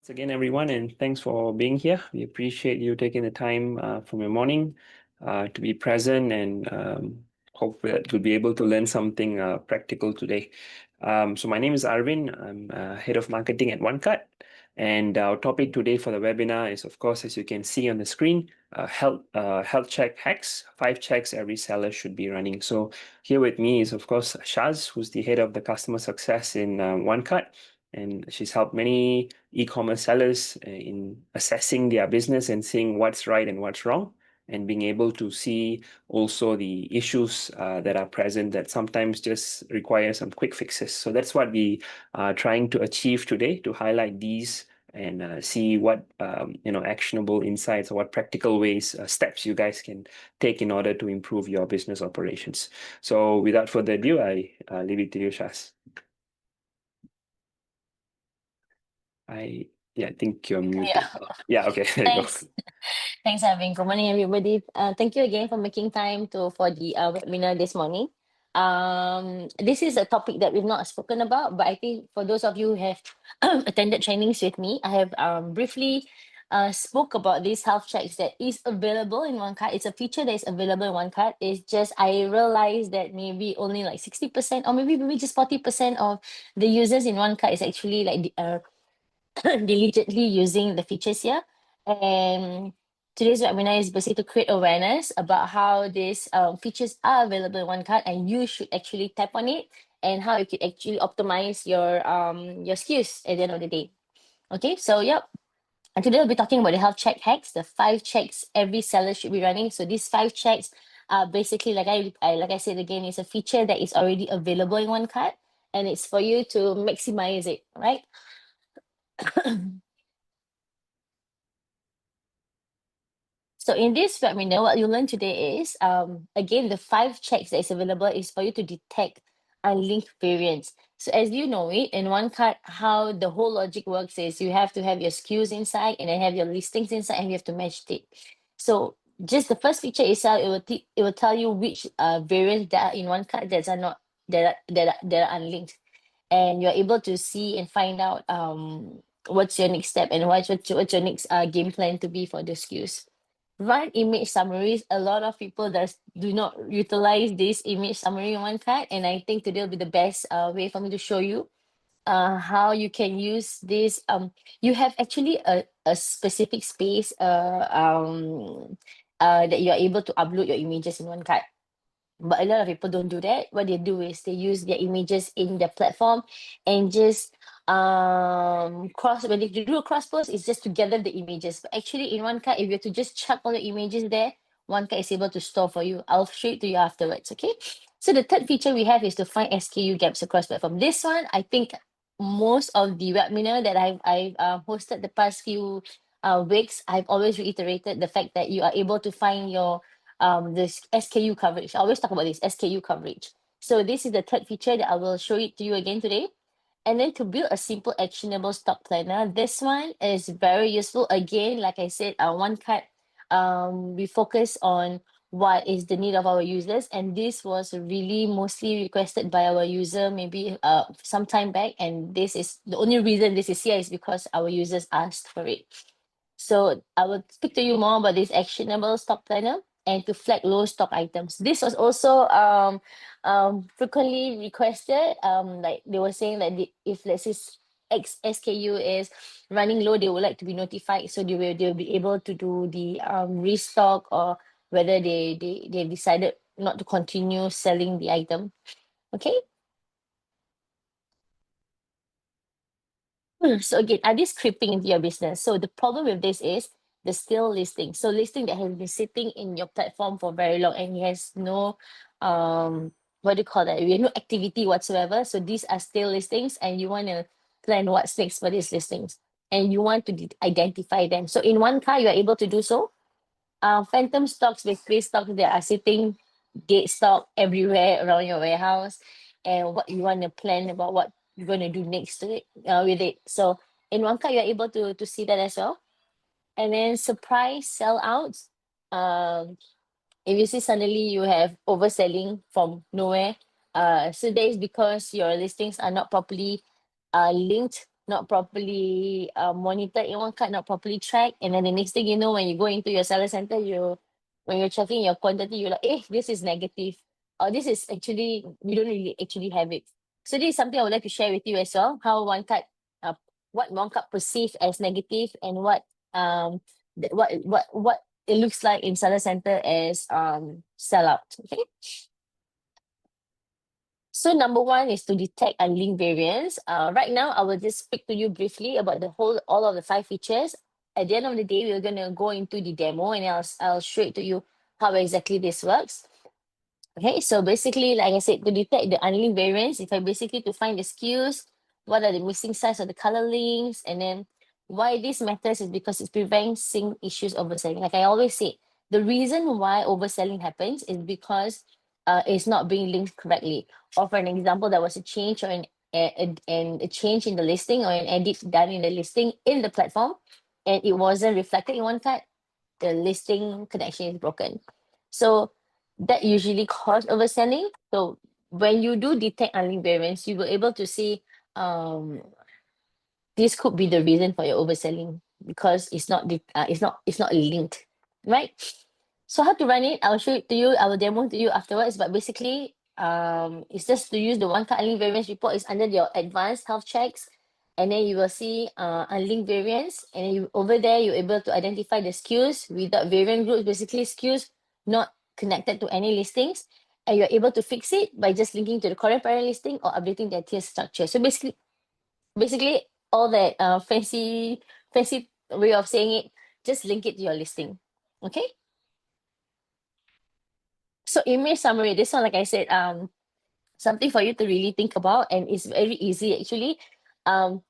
Again, everyone, and thanks for being here. We appreciate you taking the time from your morning to be present, and hope that you'll be able to learn something practical today. So my name is Arvin. I'm head of marketing at OneCart, and our topic today for the webinar is, of course, as you can see on the screen, health check hacks, 5 checks every seller should be running. So here with me is, of course, Syaz, who's the head of the customer success in OneCart. And she's helped many e-commerce sellers in assessing their business and seeing what's right and what's wrong, and being able to see also the issues that are present that sometimes just require some quick fixes. So that's what we are trying to achieve today, to highlight these and see what actionable insights or what practical ways, steps you guys can take in order to improve your business operations. So without further ado, I leave it to you, Shaz. I think you're muted. Yeah. Yeah, okay, there you go. Thanks. Thanks, Arvin. Good morning, everybody. Thank you again for making time for the webinar this morning. This is a topic that we've not spoken about, but I think for those of you who have attended trainings with me, I have briefly spoke about these health checks that is available in OneCart. It's a feature that is available in OneCart. It's just I realized that maybe only like 60% or maybe just 40% of the users in OneCart is actually like diligently using the features here. And today's webinar is basically to create awareness about how these features are available in OneCart, and you should actually tap on it, and how you could actually optimize your skills at the end of the day. Okay, so yep. And today we'll be talking about the health check hacks, the 5 checks every seller should be running. So these 5 checks are basically, like I said again, it's a feature that is already available in OneCart, and it's for you to maximize it, right? So in this webinar, what you learn today is, again, the 5 checks that is available is for you to detect unlinked variants. So as you know it, in OneCart, how the whole logic works is you have to have your SKUs inside, and then have your listings inside, and you have to match it. So just the first feature itself, it will tell you which variants that are in OneCart that are not that are unlinked, and you're able to see and find out what's your next step, and what's your next game plan to be for the SKUs. Run image summaries. A lot of people do not utilize this image summary in OneCart, and I think today will be the best way for me to show you how you can use this. You have actually a specific space that you are able to upload your images in OneCart. But a lot of people don't do that. What they do is they use their images in the platform, and just cross when they do a cross post, it's just to gather the images. But actually in OneCart, if you have to just chuck all the images there, OneCart is able to store for you. I'll show it to you afterwards. Okay. So the third feature we have is to find SKU gaps across platform. This one, I think most of the webinar that I've hosted the past few weeks, I've always reiterated the fact that you are able to find your this SKU coverage. I always talk about this SKU coverage. So this is the third feature that I will show it to you again today. And then to build a simple actionable stock planner, this one is very useful. Again, like I said, OneCart, we focus on what is the need of our users, and this was really mostly requested by our user maybe some time back, and this is the only reason this is here is because our users asked for it. So I will speak to you more about this actionable stock planner, and to flag low stock items. This was also frequently requested. Like they were saying that if let's say X SKU is running low, they would like to be notified, so they'll be able to do the restock, or whether they decided not to continue selling the item. Okay. So again, are these creeping into your business? So the problem with this is the still listing. So listing that has been sitting in your platform for very long, and it has no what do you call that? We have no activity whatsoever. So these are still listings, and you want to plan what's next for these listings, and you want to identify them. So in OneCart, you are able to do so. Phantom stocks, basically stocks that are sitting dead stock everywhere around your warehouse, and what you want to plan about what you're going to do next to it with it. So in OneCart, you're able to see that as well. And then surprise sellouts. If you see suddenly you have overselling from nowhere, So that is because your listings are not properly linked, not properly monitored in OneCart, not properly tracked. And then the next thing you know, when you go into your seller center, when you're checking your quantity, you're like, this is negative. Or this is actually, we don't really actually have it. So this is something I would like to share with you as well, how what OneCart perceived as negative, and what it looks like in seller center as sellout. Okay. So number one is to detect unlinked variants. Right now, I will just speak to you briefly about all of the 5 features. At the end of the day, we're gonna go into the demo, and I'll show it to you how exactly this works. Okay, so basically, like I said, to detect the unlinked variants, if I basically to find the SKUs, what are the missing size of the color links, and then why this matters is because it prevents sync issues overselling. Like I always say, the reason why overselling happens is because it's not being linked correctly. Or for an example, there was a change or a change in the listing or an edit done in the listing in the platform, and it wasn't reflected in OneCart, the listing connection is broken. So that usually cause overselling. So when you do detect unlinked variants, you will able to see um this could be the reason for your overselling because it's not linked, right? So how to run it? I'll show it to you. I will demo to you afterwards. But basically, it's just to use the OneCart unlinked variance report. Is under your advanced health checks, and then you will see unlinked variants, and then over there you're able to identify the SKUs without variant groups. Basically, SKUs not connected to any listings, and you're able to fix it by just linking to the current parent listing or updating their tier structure. So basically all that fancy way of saying it, just link it to your listing. Okay. So image summary, this one, like I said, something for you to really think about, and it's very easy actually. Um,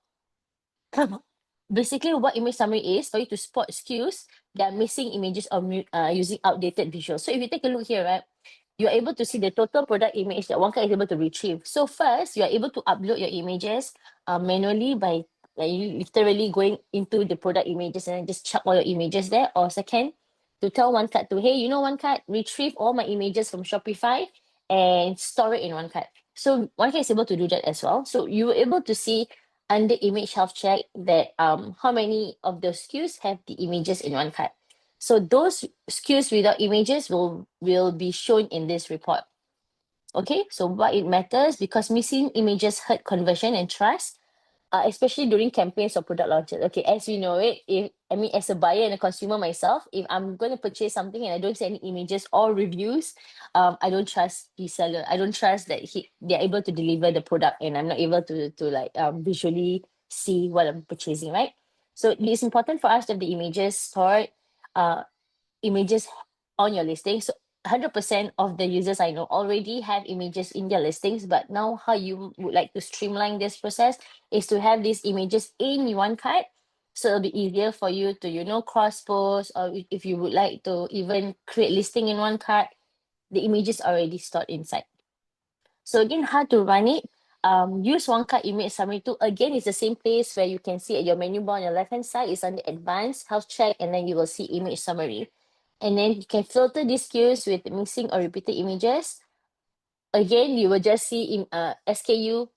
basically, what image summary is for you to spot SKUs that are missing images or using outdated visuals. So if you take a look here, right, you're able to see the total product image that OneCart is able to retrieve. So first, you are able to upload your images manually by you literally going into the product images and then just chuck all your images there. Or second, to tell OneCart to, hey, OneCart, retrieve all my images from Shopify and store it in OneCart. So OneCart is able to do that as well. So you were able to see under image health check that how many of those SKUs have the images in OneCart. So those SKUs without images will be shown in this report. Okay, so why it matters? Because missing images hurt conversion and trust, especially during campaigns or product launches. Okay, as we know it, if I mean as a buyer and a consumer myself, if I'm going to purchase something and I don't see any images or reviews, I don't trust the seller. I don't trust that they're able to deliver the product, and I'm not able to like visually see what I'm purchasing, right? So it's important for us to have the images stored, uh, images on your listing. So 100% of the users I know already have images in their listings, but now how you would like to streamline this process is to have these images in OneCart. So it'll be easier for you to, cross post, or if you would like to even create listing in OneCart, the images already stored inside. So again, how to run it? Use OneCart image summary tool. Again, it's the same place where you can see at your menu bar on your left hand side is under advanced health check, and then you will see image summary. And then you can filter these SKUs with missing or repeated images. Again, you will just see SKU,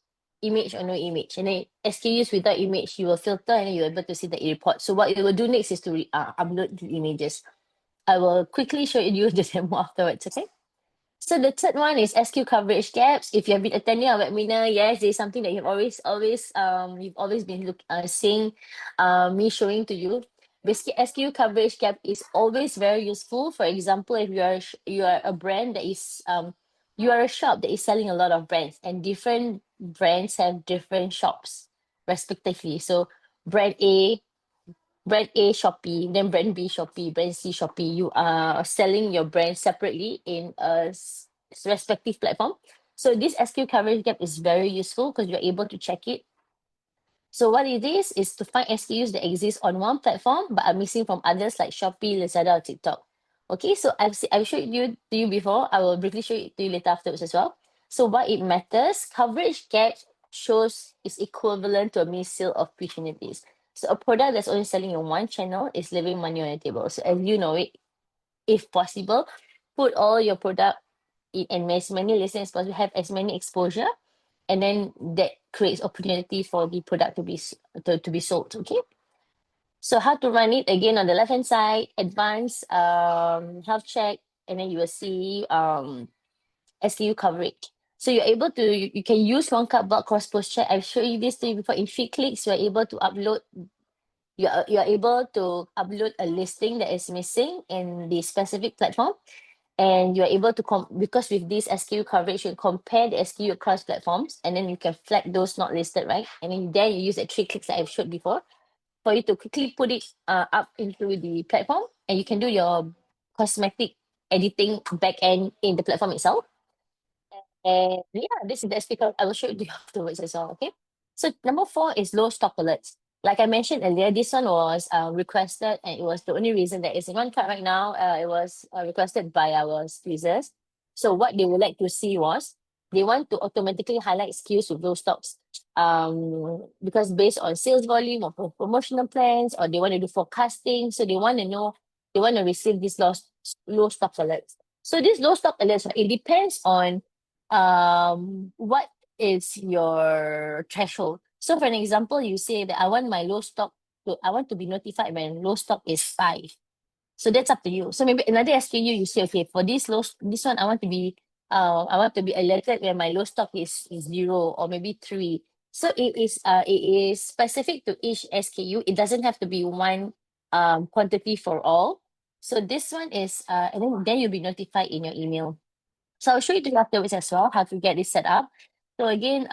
image or no image. And then SKUs without image, you will filter, and then you're able to see the report. So what you will do next is to upload the images. I will quickly show you the demo afterwards, okay? So the third one is SQ coverage gaps. If you have been attending our webinar, yes, there's something that you've always been seeing me showing to you. Basically, SQ coverage gap is always very useful. For example, if you are a brand that is you are a shop that is selling a lot of brands, and different brands have different shops respectively. So brand A Shopee, then brand B Shopee, brand C Shopee. You are selling your brand separately in a respective platform. So this SKU coverage gap is very useful because you're able to check it. So what it is to find SKUs that exist on one platform but are missing from others like Shopee, Lazada, or TikTok. Okay, so I've showed you to you before. I will briefly show it to you later afterwards as well. So why it matters? Coverage gap shows is equivalent to a missed sale opportunities. So a product that's only selling in one channel is leaving money on the table. So as you know it, if possible, put all your product and as many listings as possible, have as many exposure, and then that creates opportunity for the product to be sold. Okay. So how to run it, again, on the left hand side, advanced health check, and then you will see SKU coverage. So you're able to, you can use OneCart bulk cross post check. I've showed you this thing before. In 3 clicks, you're able to upload, you're able to upload a listing that is missing in the specific platform. And you're able to because with this SKU coverage, you can compare the SKU across platforms, and then you can flag those not listed, right? And then there you use the 3 clicks that I've showed before for you to quickly put it up into the platform, and you can do your cosmetic editing back end in the platform itself. And yeah, this is the speaker. I will show it to you afterwards as well. Okay. So number 4 is low stock alerts. Like I mentioned earlier, this one was requested, and it was the only reason that is in OneCart right now. It was requested by our users. So what they would like to see was they want to automatically highlight SKUs with low stocks. Because based on sales volume or promotional plans, or they want to do forecasting, so they want to know, they want to receive these low stock alerts. So these low stock alerts, it depends on what is your threshold. So for an example, you say that I want my low stock I want to be notified when low stock is 5. So that's up to you. So maybe another SKU, you say, okay, for this one, I want to be alerted when my low stock is 0 or maybe 3. So it is specific to each SKU. It doesn't have to be one quantity for all. So this one is and then you'll be notified in your email. So I'll show you afterwards as well how to get this set up. So again,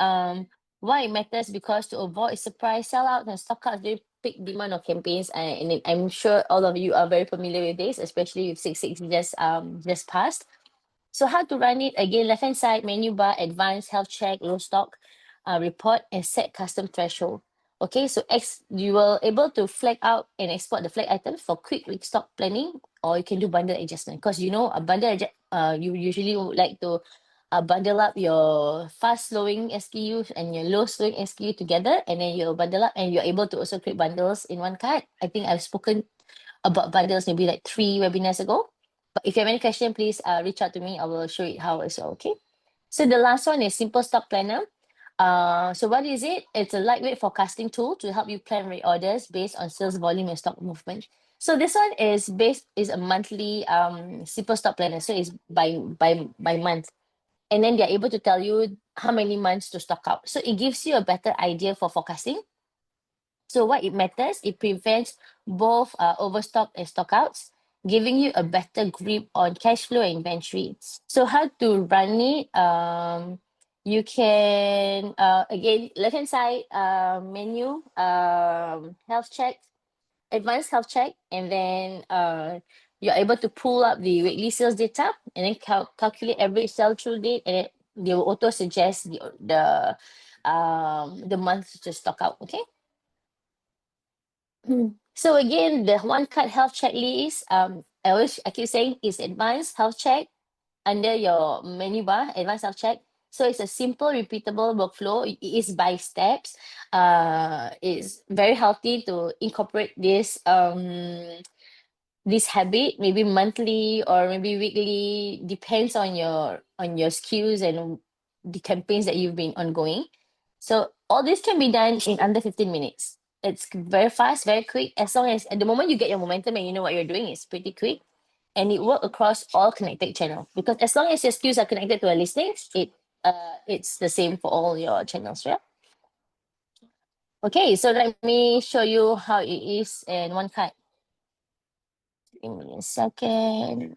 why it matters, because to avoid surprise sellouts and stockouts during peak demand of campaigns, and I'm sure all of you are very familiar with this, especially with 6/6 just passed. So how to run it, again, left hand side menu bar, advanced health check, low stock, report, and set custom threshold. Okay, so you will able to flag out and export the flag items for quick stock planning, or you can do bundle adjustment, because you usually would like to bundle up your fast slowing SKUs and your low slowing SKU together, and then you'll bundle up, and you're able to also create bundles in OneCart. I think I've spoken about bundles maybe like 3 webinars ago. But if you have any question, please reach out to me. I will show you how as well. Okay. So the last one is Simple Stock Planner. So what is it? It's a lightweight forecasting tool to help you plan reorders based on sales volume and stock movement. So this one is a monthly simple stock planner. So it's by month. And then they're able to tell you how many months to stock out. So it gives you a better idea for forecasting. So what it matters, it prevents both overstock and stockouts, giving you a better grip on cash flow and inventory. So how to run it? You can again, left hand side menu, health check, advanced health check, and then you're able to pull up the weekly sales data, and then calculate average sell through date, and then they will auto suggest the month to stock out. Okay. So again, the OneCart health checklist, I keep saying is advanced health check under your menu bar, advanced health check. So it's a simple, repeatable workflow. It is by steps. It's very healthy to incorporate this habit, maybe monthly or maybe weekly, depends on your skills and the campaigns that you've been ongoing. So all this can be done in under 15 minutes. It's very fast, very quick. As long as at the moment you get your momentum and you know what you're doing, it's pretty quick. And it works across all connected channels, because as long as your skills are connected to a listing, it's the same for all your channels, right? Okay, so let me show you how it is in OneCart. Give me a second.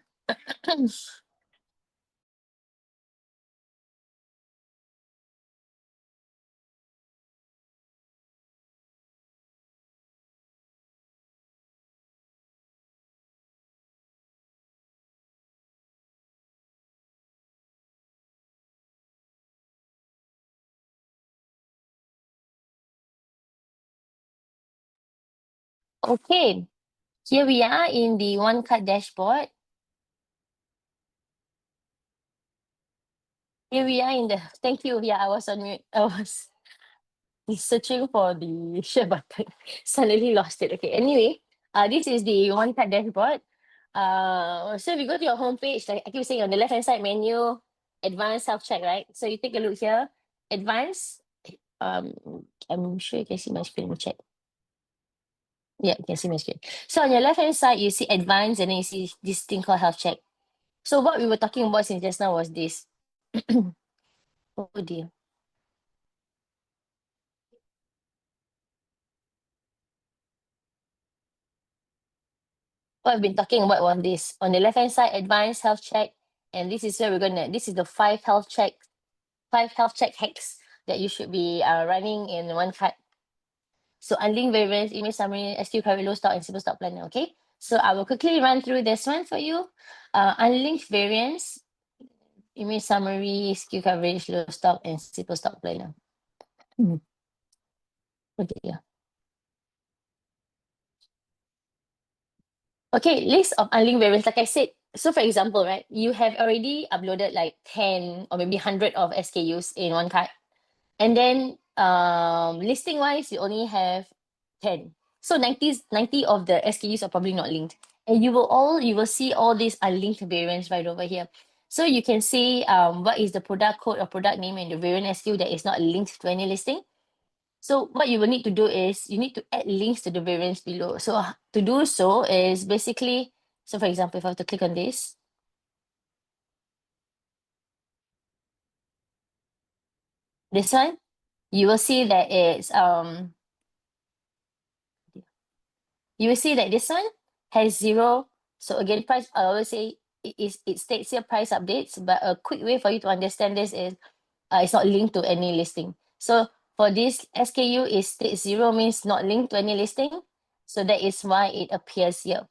Okay, here we are in the OneCart dashboard. Here we are in the, thank you. Yeah, I was on mute. I was searching for the share button. Suddenly lost it. Okay, anyway, this is the OneCart dashboard. So if you go to your homepage, like I keep saying, on the left hand side menu, advanced self check, right? So you take a look here, advanced. I'm sure you can see my screen. Let me check. Yeah, you can see my screen. So on your left hand side, you see advanced, and then you see this thing called health check. So what we were talking about since just now was this. Oh dear. What I've been talking about was this. On the left hand side, advanced health check, and this is where we're gonna. This is the five health check hacks that you should be running in OneCart. So unlinked variance, image summary, SQ carry low stock, and simple stock planner. Okay. So I will quickly run through this one for you. Unlinked variance, image summary, SQ coverage, low stock, and simple stock planner. Okay, yeah. Okay, list of unlinked variants. Like I said, so for example, right, you have already uploaded like 10 or maybe 100 of SKUs in one cart. And then listing wise, you only have 10. So 90 of the SKUs are probably not linked. And you will see all these unlinked variants right over here. So you can see what is the product code or product name and the variant SKU that is not linked to any listing. So what you will need to do is you need to add links to the variants below. So to do so is basically, so for example, if I have to click on this one, you will see that you will see that this one has zero. So again, price, I always say it states here price updates, but a quick way for you to understand this is it's not linked to any listing. So for this SKU, is state zero means not linked to any listing. So that is why it appears here.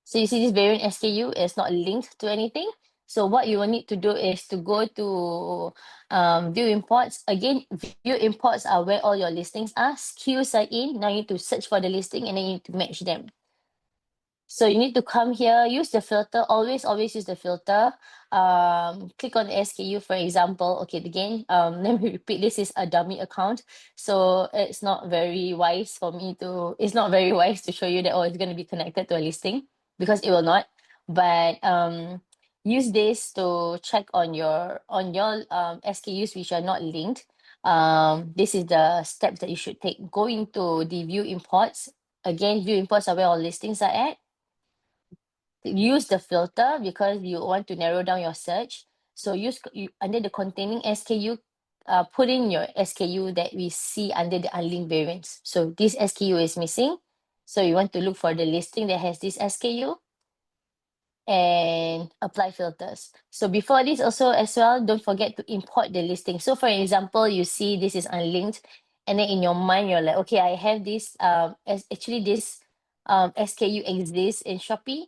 So you see this variant SKU is not linked to anything. So what you will need to do is to go to view imports. Again, view imports are where all your listings are. SKUs are in. Now you need to search for the listing and then you need to match them. So you need to come here, use the filter, always use the filter. Click on the SKU, for example. Okay, again, let me repeat, this is a dummy account. So it's not very wise it's not very wise to show you that, oh, it's going to be connected to a listing because it will not. But use this to check on your SKUs which are not linked. This is the steps that you should take. Go into the view imports. Again, view imports are where all listings are at. Use the filter because you want to narrow down your search. So under the containing SKU, put in your SKU that we see under the unlinked variants. So this SKU is missing. So you want to look for the listing that has this SKU and apply filters. So before this also as well, don't forget to import the listing. So for example, you see this is unlinked and then in your mind, you're like, okay, I have this, actually this SKU exists in Shopee,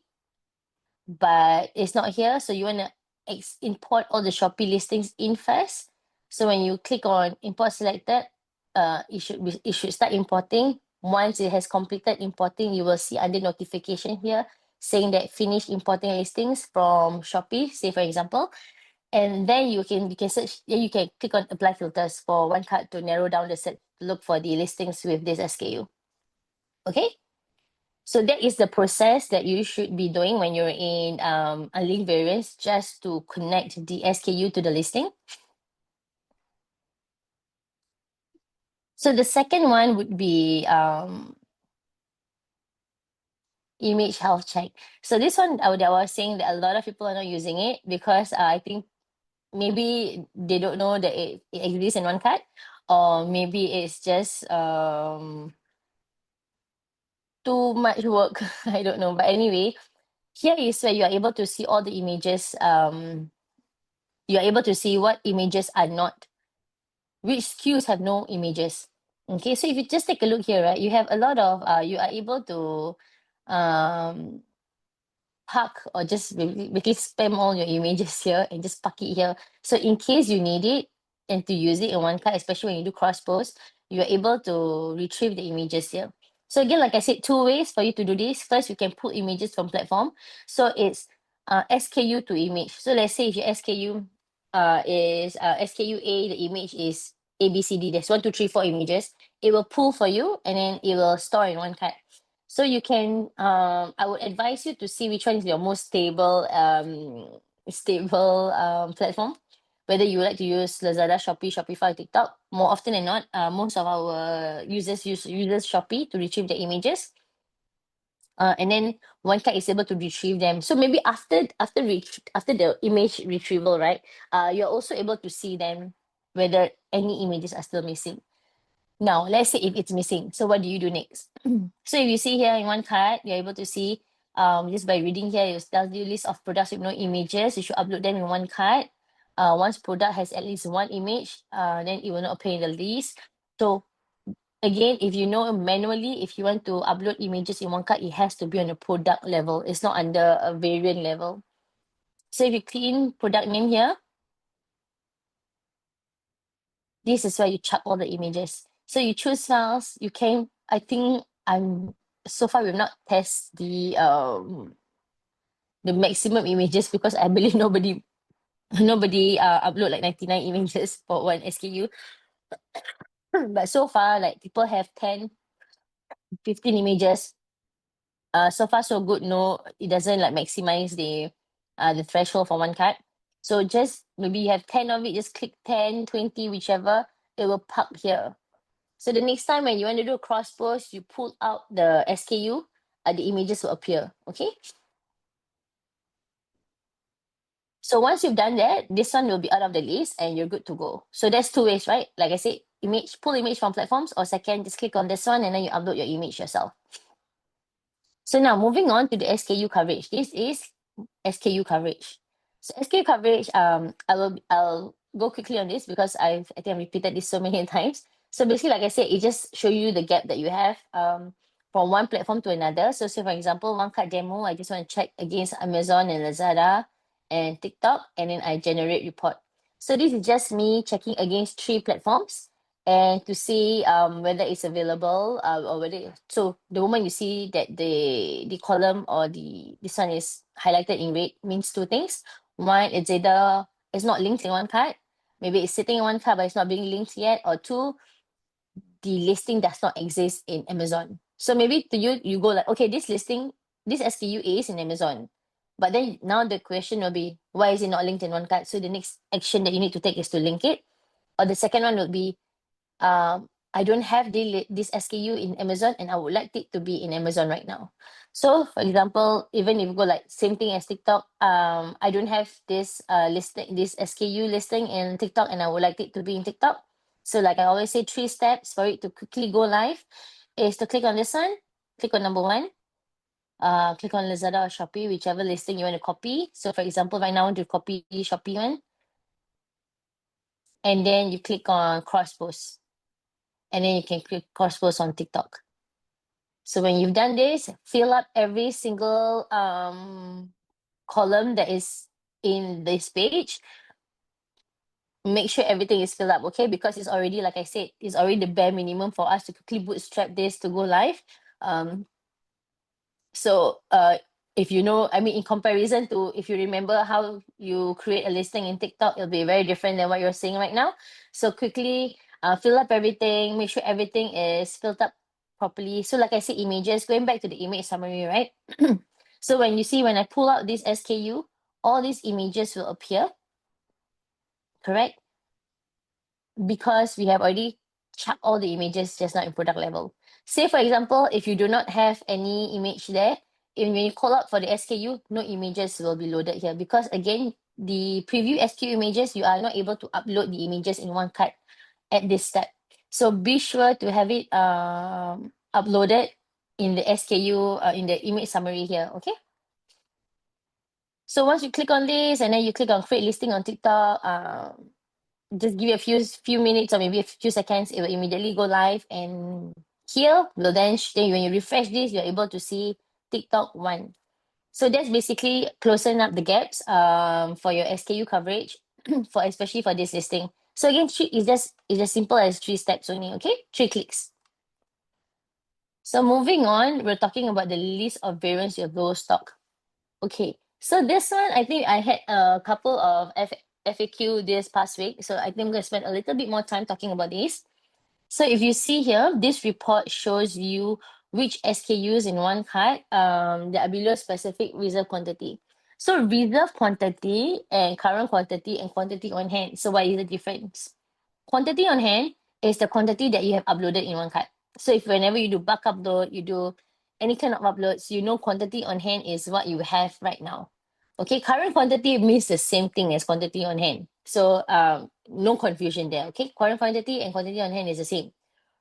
but it's not here. So you want to import all the Shopee listings in first. So when you click on import selected, it should start importing. Once it has completed importing, you will see under notification here saying that finish importing listings from Shopee, say for example. And then you can search, then you can click on apply filters for OneCart to narrow down the search, look for the listings with this SKU. Okay. So that is the process that you should be doing when you're in a link variance, just to connect the SKU to the listing. So the second one would be image health check. So this one, I was saying that a lot of people are not using it because I think maybe they don't know that it exists in OneCart, or maybe it's just too much work. I don't know. But anyway, here is where you are able to see all the images. You are able to see what images are not, which SKUs have no images. Okay, so if you just take a look here, right, you have a lot of, you are able to um, park or just basically spam all your images here and just park it here. So in case you need it and to use it in one card, especially when you do cross post, you are able to retrieve the images here. So again, like I said, two ways for you to do this. First, you can pull images from platform. So it's SKU to image. So let's say if your SKU is SKU A, the image is ABCD. There's 1, 2, 3, 4 images. It will pull for you and then it will store in one card. So you can, I would advise you to see which one is your most stable stable platform. Whether you like to use Lazada, Shopee, Shopify, TikTok, more often than not, most of our users uses Shopee to retrieve the images. And then OneCart is able to retrieve them. So maybe after the image retrieval, right? You're also able to see them whether any images are still missing. Now, let's say if it's missing, so what do you do next? So if you see here in OneCart, you're able to see just by reading here, it tells you list of products with no images. You should upload them in OneCart. Once product has at least one image, then it will not appear in the list. So again, if you know manually, if you want to upload images in OneCart, it has to be on a product level. It's not under a variant level. So if you clean product name here, this is where you chuck all the images. So you choose files, you can, I think so far we've not test the maximum images because I believe nobody upload like 99 images for one SKU. But so far, like people have 10, 15 images. So far so good. No, it doesn't like maximize the threshold for OneCart. So just maybe you have 10 of it, just click 10, 20, whichever, it will park here. So the next time when you want to do a cross post, you pull out the SKU, the images will appear. Okay. So once you've done that, this one will be out of the list and you're good to go. So there's two ways, right? Like I said, pull image from platforms, or second, just click on this one and then you upload your image yourself. So now moving on to the SKU coverage. This is SKU coverage. So SKU coverage, I'll go quickly on this because I think I've repeated this so many times. So basically, like I said, it just show you the gap that you have from one platform to another. So say for example, OneCart demo, I just want to check against Amazon and Lazada and TikTok, and then I generate report. So this is just me checking against 3 platforms and to see whether it's available or whether, so the moment you see that the column or this one is highlighted in red means 2 things. One, it's either it's not linked in OneCart, maybe it's sitting in OneCart but it's not being linked yet, or 2, the listing does not exist in Amazon. So maybe to you go like, okay, this listing, this SKU is in Amazon, but then now the question will be, why is it not linked in OneCart? So the next action that you need to take is to link it. Or the second one would be, I don't have this SKU in Amazon and I would like it to be in Amazon right now. So for example, even if you go like same thing as TikTok, I don't have this listing, this SKU listing in TikTok and I would like it to be in TikTok. So like I always say, 3 steps for it to quickly go live is to click on this one, click on number 1, click on Lazada or Shopee, whichever listing you want to copy. So for example, right now I want to copy Shopee one. And then you click on cross post. And then you can click cross post on TikTok. So when you've done this, fill up every single column that is in this page. Make sure everything is filled up, okay? Because it's already, like I said, it's already the bare minimum for us to quickly bootstrap this to go live. So if you know, I mean, in comparison to if you remember how you create a listing in TikTok, it'll be very different than what you're seeing right now. So quickly fill up everything, make sure everything is filled up properly. So like I said, images, going back to the image summary, right? So when you see, when I pull out this SKU, all these images will appear, correct? Because we have already chucked all the images just now in product level. Say for example, if you do not have any image there, when you call out for the SKU, no images will be loaded here because again, the preview SKU images, you are not able to upload the images in OneCart at this step. So be sure to have it uploaded in the SKU, in the image summary here, okay? So once you click on this and then you click on create listing on TikTok, just give it a few minutes or maybe a few seconds, it will immediately go live, and here will then when you refresh this, you're able to see TikTok 1. So that's basically closing up the gaps for your SKU coverage for especially for this listing. So again, it's just simple as 3 steps only, okay? 3 clicks. So moving on, we're talking about the list of variants with low stock. Okay, so this one, I think I had a couple of FAQ this past week. So I think I'm going to spend a little bit more time talking about this. So if you see here, this report shows you which SKUs in OneCart that are below specific reserve quantity. So reserve quantity and current quantity and quantity on hand. So what is the difference? Quantity on hand is the quantity that you have uploaded in OneCart. So if whenever you do bulk upload, you do any kind of uploads, you know quantity on hand is what you have right now. Okay, current quantity means the same thing as quantity on hand. So no confusion there. Okay, current quantity and quantity on hand is the same.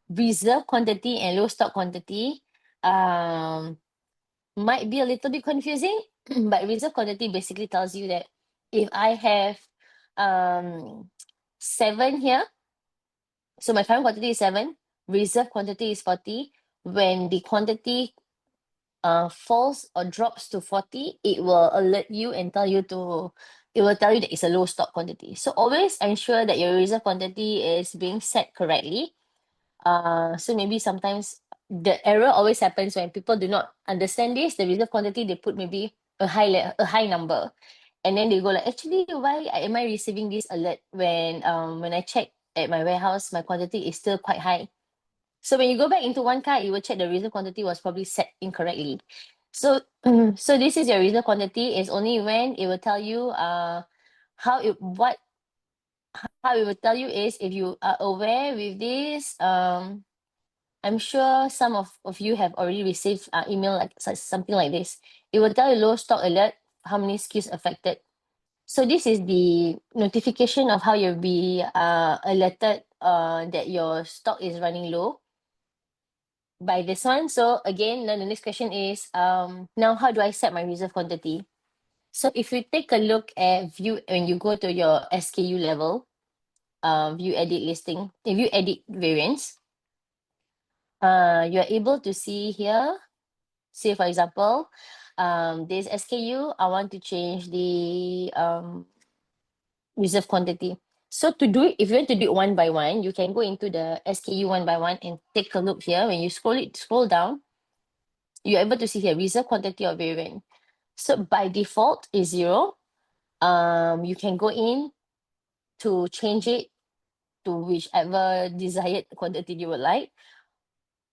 Reserve quantity and low stock quantity might be a little bit confusing, but reserve quantity basically tells you that if I have um 7 here, so my current quantity is 7, reserve quantity is 40. When the quantity falls or drops to 40, it will alert you and tell you to, it will tell you that it's a low stock quantity. So always ensure that your reserve quantity is being set correctly. So maybe sometimes the error always happens when people do not understand this. The reserve quantity, they put maybe a high number, and then they go like, actually, why am I receiving this alert when I check at my warehouse, my quantity is still quite high. So when you go back into OneCart, you will check the reserve quantity was probably set incorrectly. So so this is your reserve quantity. Is only when it will tell you how it what how it will tell you is if you are aware with this. I'm sure some of you have already received email like something like this. It will tell you low stock alert, how many SKUs affected. So this is the notification of how you'll be alerted that your stock is running low by this one. So again, then the next question is now how do I set my reserve quantity? So if you take a look at view when you go to your SKU level, view edit listing, if you edit variants, you're able to see here, say for example, this SKU, I want to change the reserve quantity. So to do it, if you want to do it one by one, you can go into the SKU one by one and take a look here. When you scroll down, you're able to see here reserve quantity of variant. So by default is 0. You can go in to change it to whichever desired quantity you would like.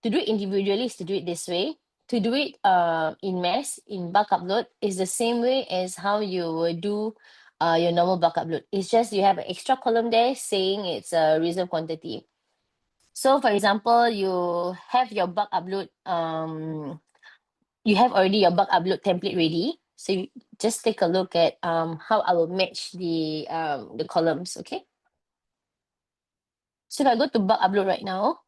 To do it individually is to do it this way. To do it in mass, in bulk upload, is the same way as how you would do your normal bulk upload. It's just you have an extra column there saying it's a reserve quantity. So for example, you have your bulk upload, you have already your bulk upload template ready. So you just take a look at how I will match the columns, okay? So if I go to bulk upload right now,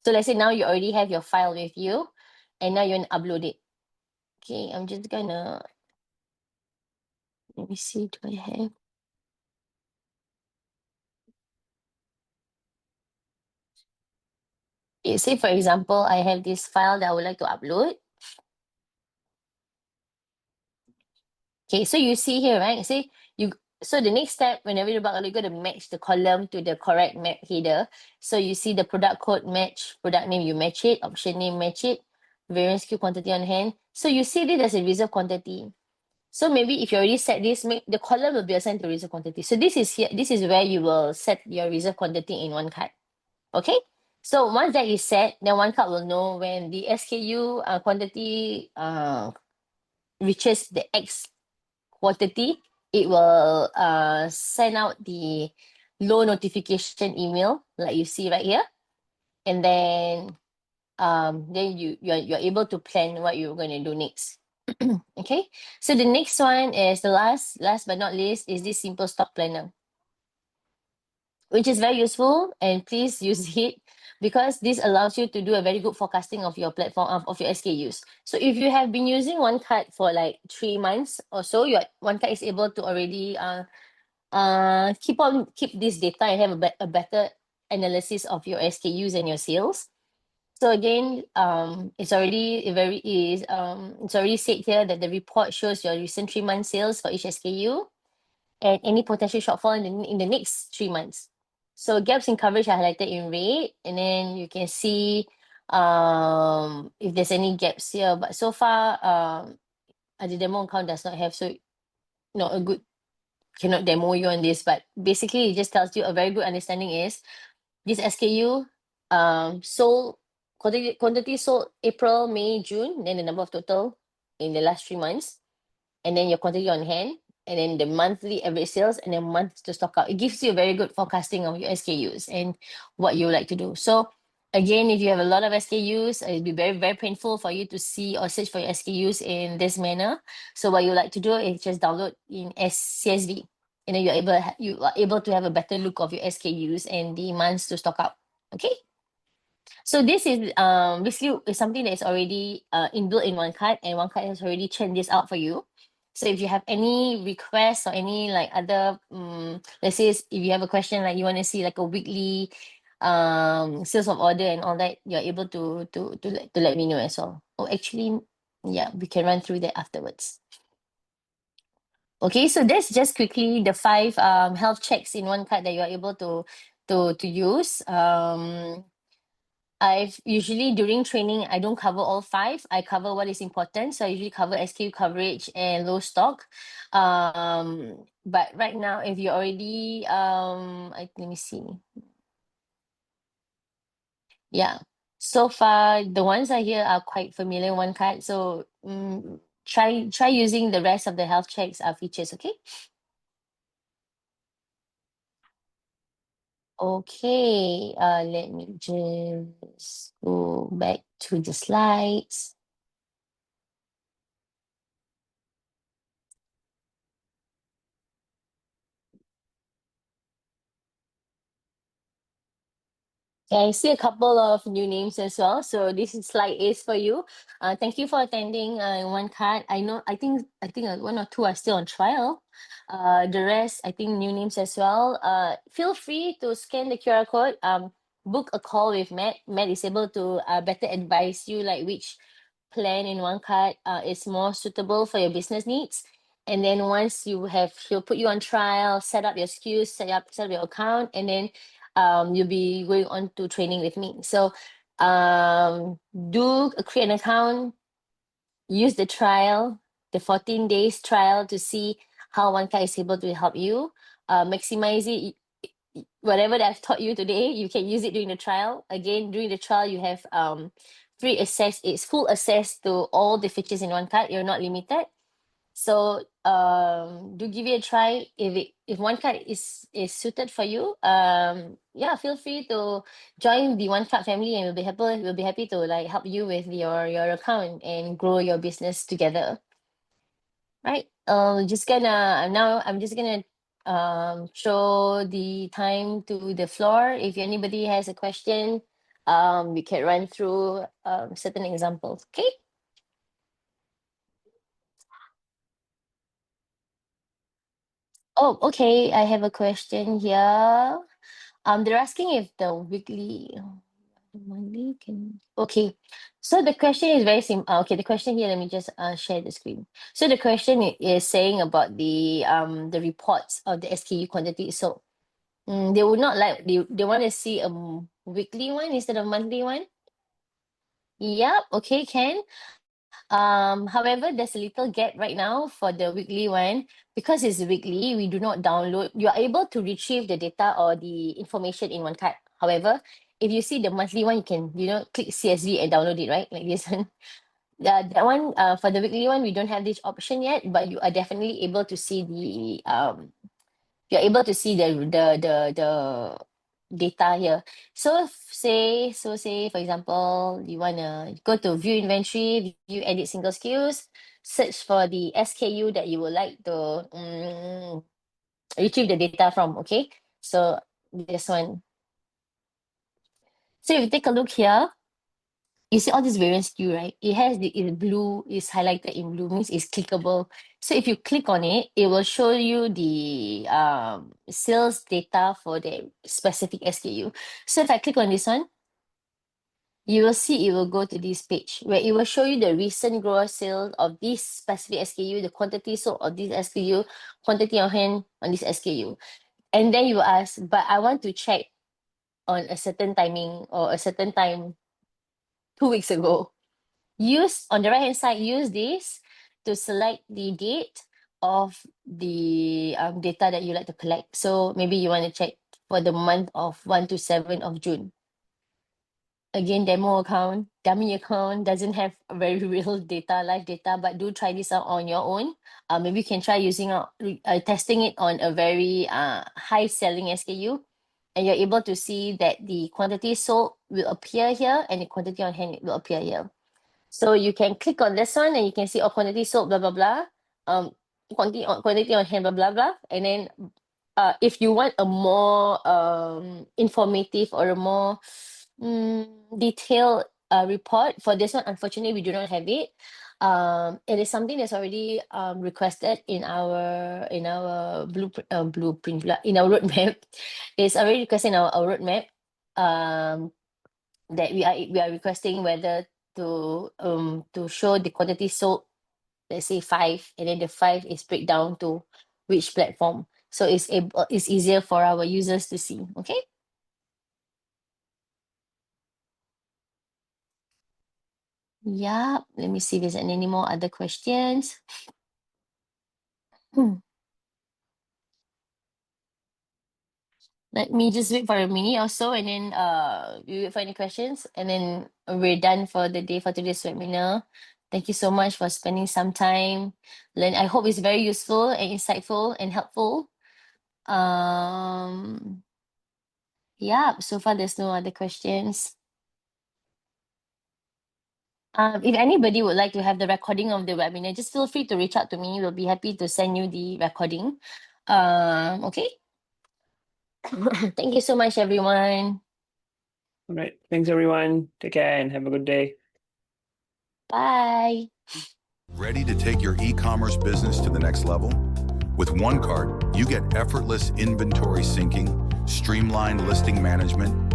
so let's say now you already have your file with you and now you want to upload it. Okay, I'm just gonna, let me see, do I have? Okay, say for example, I have this file that I would like to upload. Okay, so you see here, right? Say you, so the next step, whenever you bulk upload, you're gonna match the column to the correct map header. So you see the product code match, product name, you match it, option name, match it, variance queue quantity on hand. So you see this as a reserve quantity. So maybe if you already set this, make the column will be assigned to reserve quantity. So this is here, this is where you will set your reserve quantity in OneCart. Okay. So once that is set, then OneCart will know when the SKU quantity reaches the X quantity, it will send out the low notification email like you see right here. And then you're able to plan what you're going to do next. Okay, so the next one is the last but not least is this simple stock planner, which is very useful, and please use it because this allows you to do a very good forecasting of your platform of your SKUs. So if you have been using OneCart for like 3 months or so, your OneCart is able to already keep this data and have a better analysis of your SKUs and your sales. So again, it's already it's already said here that the report shows your recent 3-month sales for each SKU and any potential shortfall in the next 3 months. So gaps in coverage are highlighted in red, and then you can see if there's any gaps here. But so far, the demo account does not have, so not a good, cannot demo you on this. But basically, it just tells you a very good understanding is this SKU sold quantity sold April, May, June, then the number of total in the last 3 months. and then your quantity on hand, and then the monthly average sales, and then months to stock out. It gives you a very good forecasting of your SKUs and what you like to do. So again, if you have a lot of SKUs, it'll be very, very painful for you to see or search for your SKUs in this manner. So what you like to do is just download in CSV. And then you are able to have a better look of your SKUs and the months to stock out. Okay. So this is basically is something that is already inbuilt in OneCart, and OneCart has already churned this out for you. So if you have any requests or any like other let's say if you have a question like you want to see like a weekly sales of order and all that, you're able to let me know as well. Oh, actually, yeah, we can run through that afterwards. Okay, so that's just quickly the 5 health checks in OneCart that you are able to use. I've usually during training, I don't cover all 5. I cover what is important. So I usually cover SKU coverage and low stock. But right now, if you're already, let me see. Yeah. So far, the ones I hear are quite familiar one card. So try using the rest of the health checks features, okay? Okay, let me just go back to the slides. Yeah, I see a couple of new names as well. So this is slide is for you. Thank you for attending one card. I think one or two are still on trial. The rest, I think new names as well. Feel free to scan the QR code. Book a call with Matt. Matt is able to better advise you like which plan in one card is more suitable for your business needs. And then once he'll put you on trial, set up your SKUs, set up your account, and then you'll be going on to training with me. So do create an account, use the trial, the 14 days trial to see how OneCart is able to help you. Maximize it. Whatever that I've taught you today, you can use it during the trial. Again, during the trial, you have free access. It's full access to all the features in OneCart. You're not limited. So do give it a try. If OneCart is suited for you, yeah, feel free to join the OneCart family, and we'll be happy to like help you with your account and grow your business together. Right. I'm just gonna show the time to the floor. If anybody has a question, we can run through certain examples. Okay. Oh, okay. I have a question here. They're asking if the weekly monthly can. Okay, so the question is very simple. Okay, the question here. Let me just share the screen. So the question is saying about the reports of the SKU quantity. So they would not like they want to see a weekly one instead of monthly one. Yep. Okay, can. However, there's a little gap right now for the weekly one. Because it's weekly, we do not download. You are able to retrieve the data or the information in OneCart. However, if you see the monthly one, you can, click CSV and download it, right? Like this one. That one, for the weekly one, we don't have this option yet, but you are definitely able to see the data here. So say for example, you wanna go to view inventory, view edit single SKUs, search for the SKU that you would like to retrieve the data from. Okay, so this one. So if you take a look here, you see all these various SKU, right? It has is blue, is highlighted in blue, means it's clickable. So if you click on it, it will show you the sales data for the specific SKU. So if I click on this one, you will see it will go to this page where it will show you the recent gross sales of this specific SKU, the quantity sold of this SKU, quantity on hand on this SKU. And then you will ask, but I want to check on a certain timing or a certain time 2 weeks ago. Use on the right hand side, use this to select the date of the data that you like to collect. So maybe you want to check for the month of 1 to 7 of June. again, demo account, dummy account, doesn't have very real data, live data, but do try this out on your own. Maybe you can try using testing it on a very high selling SKU, and you're able to see that the quantity sold will appear here and the quantity on hand will appear here. So you can click on this one and you can see, oh, quantity sold, blah, blah, blah. Quantity on hand, blah, blah, blah. And then if you want a more informative or a more detailed report for this one, unfortunately, we do not have it. It is something that's already requested in our blueprint, in our roadmap. It's already requested in our roadmap. That we are requesting whether to show the quantity sold, let's say 5, and then the 5 is breakdown to which platform. So it's easier for our users to see. Okay. Yeah. Let me see if there's any more other questions. Let me just wait for a minute or so, and then we wait for any questions, and then we're done for the day for today's webinar. Thank you so much for spending some time. I hope it's very useful and insightful and helpful. Yeah, so far there's no other questions. If anybody would like to have the recording of the webinar, just feel free to reach out to me. We'll be happy to send you the recording. Okay. Thank you so much, everyone. All right. Thanks, everyone. Take care and have a good day. Bye. Ready to take your e-commerce business to the next level? With OneCart, you get effortless inventory syncing, streamlined listing management,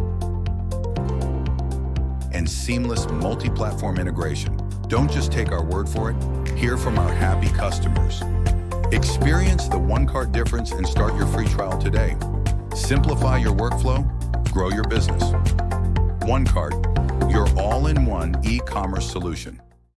and seamless multi-platform integration. Don't just take our word for it. Hear from our happy customers. Experience the OneCart difference and start your free trial today. Simplify your workflow, grow your business. OneCart, your all-in-one e-commerce solution.